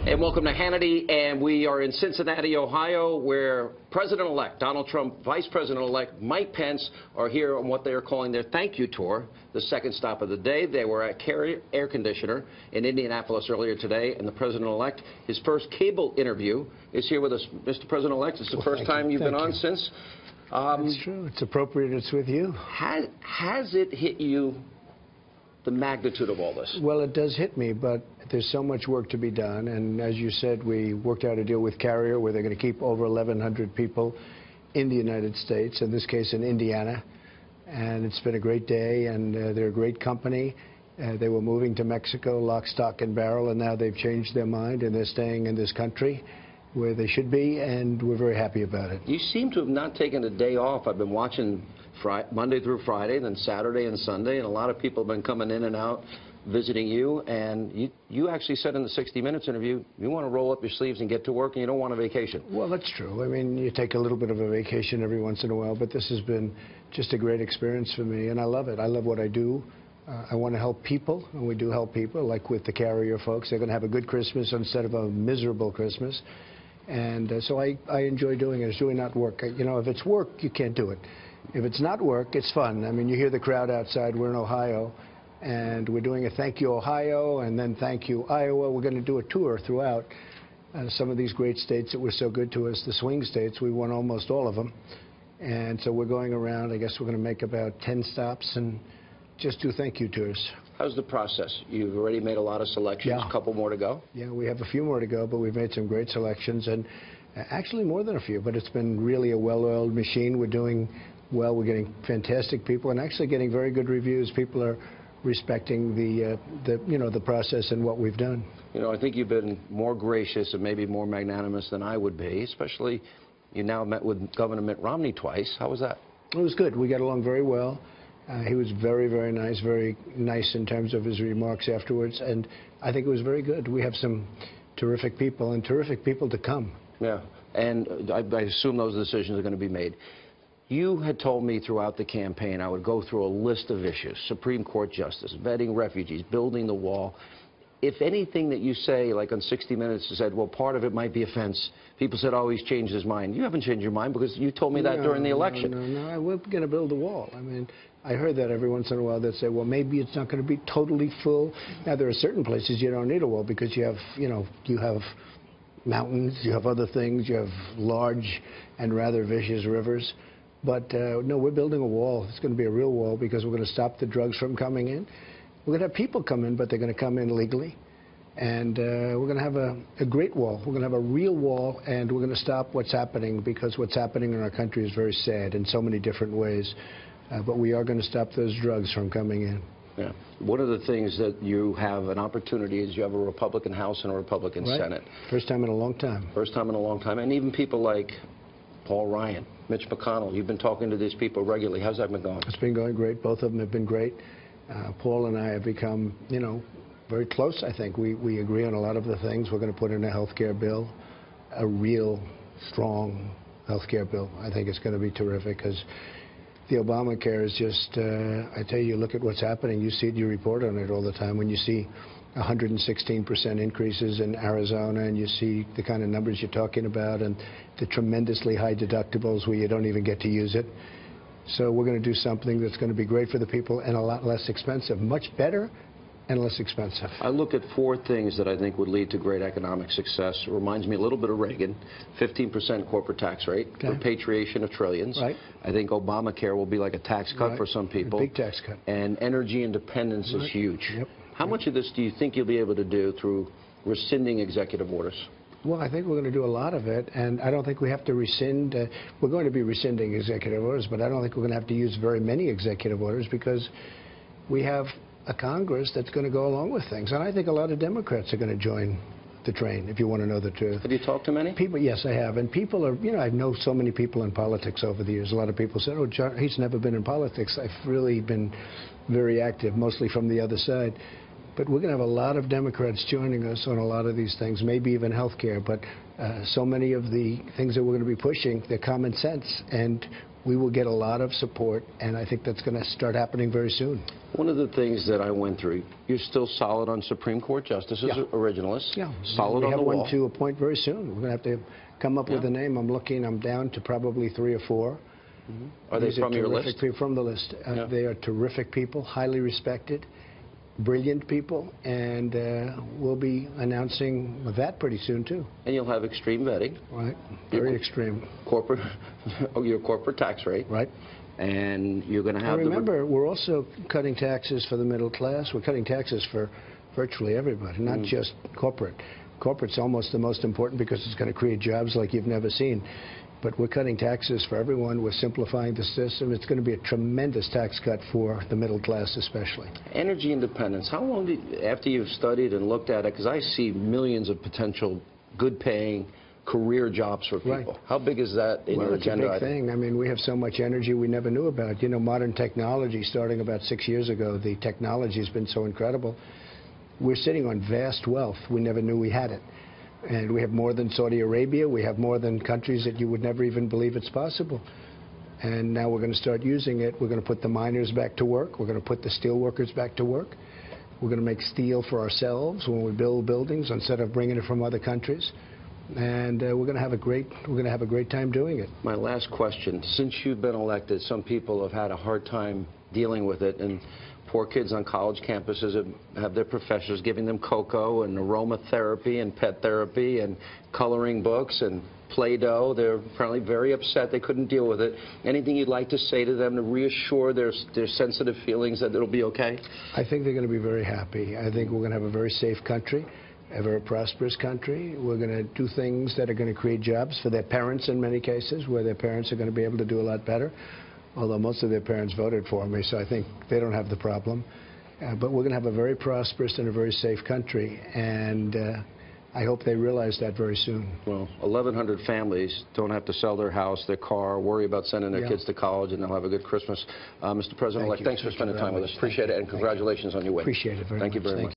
And welcome to Hannity, and we are in Cincinnati, Ohio, where President-elect Donald Trump, Vice President-elect Mike Pence are here on what they are calling their thank you tour, the second stop of the day. They were at Carrier Air Conditioner in Indianapolis earlier today, and the President-elect, his first cable interview, is here with us. Mr. President-elect, it's the first time you've been on since. It's true. It's appropriate it's with you. Has it hit you, the magnitude of all this? Well, it does hit me, but there's so much work to be done. And as you said, we worked out a deal with Carrier where they're going to keep over 1,100 people in the United States, in this case in Indiana. And it's been a great day, and they're a great company. They were moving to Mexico, lock, stock, and barrel, and now they've changed their mind, and they're staying in this country where they should be, and we're very happy about it. You seem to have not taken a day off. I've been watching Monday through Friday, then Saturday and Sunday, and a lot of people have been coming in and out visiting you, and you actually said in the 60 Minutes interview you want to roll up your sleeves and get to work, and you don't want a vacation. Well, that's true. I mean, you take a little bit of a vacation every once in a while, but this has been just a great experience for me, and I love it. I love what I do. I want to help people, and we do help people, like with the Carrier folks. They're going to have a good Christmas instead of a miserable Christmas. And so I enjoy doing it. It's really not work. You know, if it's work, you can't do it. If it's not work, it's fun. I mean, you hear the crowd outside. We're in Ohio, and we're doing a Thank You Ohio, and then Thank You Iowa. We're going to do a tour throughout some of these great states that were so good to us, the swing states. We won almost all of them. And so we're going around. I guess we're going to make about 10 stops and just do thank you tours. How's the process? You've already made a lot of selections, a couple more to go? Yeah, we have a few more to go, but we've made some great selections, and actually more than a few, but it's been really a well-oiled machine. We're doing well. We're getting fantastic people and actually getting very good reviews. People are respecting the process and what we've done. You know, I think you've been more gracious and maybe more magnanimous than I would be, especially you now met with Governor Mitt Romney twice. How was that? It was good. We got along very well. He was very, very nice in terms of his remarks afterwards, and I think it was very good. We have some terrific people and terrific people to come. Yeah, and I assume those decisions are going to be made. You had told me throughout the campaign I would go through a list of issues: Supreme Court justice, vetting refugees, building the wall. If anything that you say, like on 60 Minutes, you said, well, part of it might be a fence. People said, oh, he's changed his mind. You haven't changed your mind because you told me that during the election. No, we're going to build a wall. I mean, I heard that every once in a while. They'd say, well, maybe it's not going to be totally full. Now, there are certain places you don't need a wall because you have, you have mountains, you have other things, you have large and rather vicious rivers. But, no, we're building a wall. It's going to be a real wall because we're going to stop the drugs from coming in. We're going to have people come in, but they're going to come in legally. And we're going to have a great wall. We're going to have a real wall, and we're going to stop what's happening, because what's happening in our country is very sad in so many different ways. But we are going to stop those drugs from coming in. Yeah. One of the things that you have an opportunity is you have a Republican House and a Republican Senate. First time in a long time. First time in a long time. And even people like Paul Ryan, Mitch McConnell, you've been talking to these people regularly. How's that been going? It's been going great. Both of them have been great. Paul and I have become, very close, I think. We agree on a lot of the things. We're going to put in a health care bill, a real strong health care bill. I think it's going to be terrific because the Obamacare is just, I tell you, look at what's happening. You see it, you report on it all the time. When you see 116% increases in Arizona, and you see the kind of numbers you're talking about, and the tremendously high deductibles where you don't even get to use it. So we're going to do something that's going to be great for the people and a lot less expensive, much better and less expensive. I look at four things that I think would lead to great economic success. It reminds me a little bit of Reagan: 15% corporate tax rate, repatriation of trillions. Right. I think Obamacare will be like a tax cut for some people. A big tax cut. And energy independence is huge. Yep. How much of this do you think you'll be able to do through rescinding executive orders? Well, I think we're going to do a lot of it, and I don't think we have to rescind. We're going to be rescinding executive orders, but I don't think we're going to have to use very many executive orders because we have a Congress that's going to go along with things. And I think a lot of Democrats are going to join the train, if you want to know the truth. Have you talked to many? People, yes, I have. And people are, I know so many people in politics over the years. A lot of people said, oh, John, he's never been in politics. I've really been very active, mostly from the other side. But we're going to have a lot of Democrats joining us on a lot of these things, maybe even health care. But so many of the things that we're going to be pushing, they're common sense. And we will get a lot of support, and I think that's going to start happening very soon. One of the things that I went through, you're still solid on Supreme Court justices, originalists. Yeah, solid on the wall. We have one to appoint very soon. We're going to have to come up with a name. I'm down to probably 3 or 4. Are they from your list? From the list. They are terrific people, highly respected, brilliant people, and we'll be announcing that pretty soon, too. And you'll have extreme vetting. Right, very extreme. Corporate, your corporate tax rate. Right. And you're going to have... Remember, we're also cutting taxes for the middle class. We're cutting taxes for virtually everybody, not just corporate. Corporate's almost the most important because it's going to create jobs like you've never seen. But we're cutting taxes for everyone. We're simplifying the system. It's going to be a tremendous tax cut for the middle class especially. Energy independence. How long after you've studied and looked at it, because I see millions of potential good-paying career jobs for people. Right. How big is that in your agenda? Well, it's a big thing. I mean, we have so much energy we never knew about. You know, modern technology, starting about 6 years ago, the technology has been so incredible. We're sitting on vast wealth. We never knew we had it. And we have more than Saudi Arabia. We have more than countries that you would never even believe it's possible. And now we're going to start using it. We're going to put the miners back to work. We're going to put the steel workers back to work. We're going to make steel for ourselves when we build buildings instead of bringing it from other countries. And we're going to have a great time doing it. My last question: since you've been elected, some people have had a hard time dealing with it, and poor kids on college campuses have their professors giving them cocoa and aromatherapy and pet therapy and coloring books and Play-Doh. They're apparently very upset. They couldn't deal with it. Anything you'd like to say to them to reassure their sensitive feelings that it'll be okay? I think they're going to be very happy. I think we're going to have a very safe country, a very prosperous country. We're going to do things that are going to create jobs for their parents in many cases, where their parents are going to be able to do a lot better. Although most of their parents voted for me, so I think they don't have the problem. But we're going to have a very prosperous and a very safe country, and I hope they realize that very soon. Well, 1,100 families don't have to sell their house, their car, worry about sending their kids to college, and they'll have a good Christmas. Mr. President-elect, thanks for spending time with us. Appreciate it, and congratulations on your win. Appreciate it very much. Thank you very much.